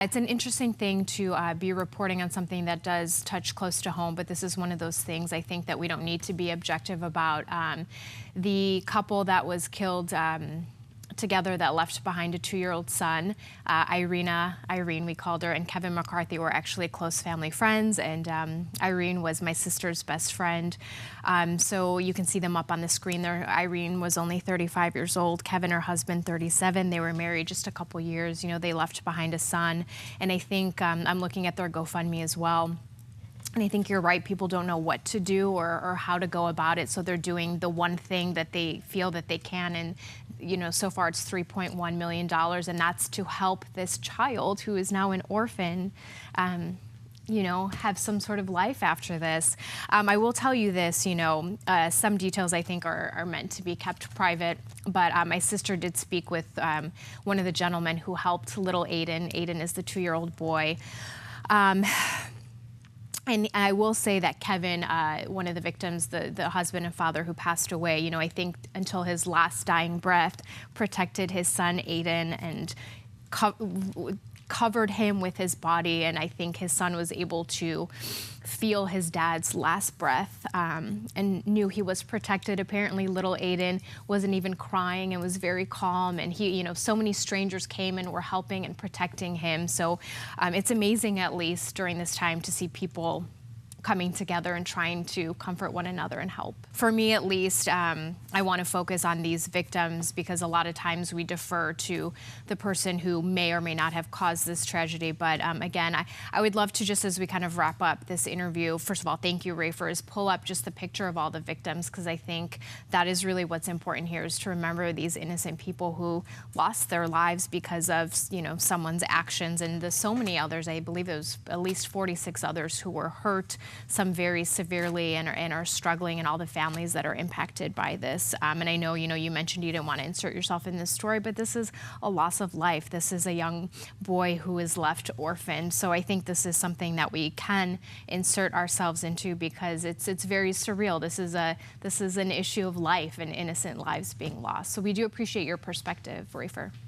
It's an interesting thing to be reporting on something that does touch close to home, but this is one of those things I think that we don't need to be objective about. The couple that was killed together that left behind a 2-year-old son, Irene we called her, and Kevin McCarthy were actually close family friends, and Irene was my sister's best friend. So you can see them up on the screen there. Irene was only 35 years old, Kevin, her husband, 37. They were married just a couple years. You know, they left behind a son, and I think I'm looking at their GoFundMe as well. And I think you're right, people don't know what to do or how to go about it, so they're doing the one thing that they feel that they can, and you know, so far it's $3.1 million, and that's to help this child who is now an orphan, you know, have some sort of life after this. I will tell you this, you know, some details I think are meant to be kept private, but my sister did speak with one of the gentlemen who helped little Aiden. Aiden is the 2-year-old boy. And I will say that Kevin, one of the victims, the husband and father who passed away, you know, I think until his last dying breath, protected his son Aiden and covered him with his body, and I think his son was able to feel his dad's last breath and knew he was protected. Apparently little Aiden wasn't even crying and was very calm, and he, you know, so many strangers came and were helping and protecting him. So it's amazing, at least during this time, to see people coming together and trying to comfort one another and help. For me, at least, I want to focus on these victims, because a lot of times we defer to the person who may or may not have caused this tragedy. But again, I would love to, just as we kind of wrap up this interview, first of all, thank you, Ray, for pull up just the picture of all the victims, because I think that is really what's important here, is to remember these innocent people who lost their lives because of, you know, someone's actions, and there's so many others. I believe there was at least 46 others who were hurt, some very severely, and are struggling, and all the families that are impacted by this. And I know, you know, you mentioned you didn't want to insert yourself in this story, but this is a loss of life. This is a young boy who is left orphaned. So I think this is something that we can insert ourselves into, because it's very surreal. This is an issue of life and innocent lives being lost. So we do appreciate your perspective, Rafer.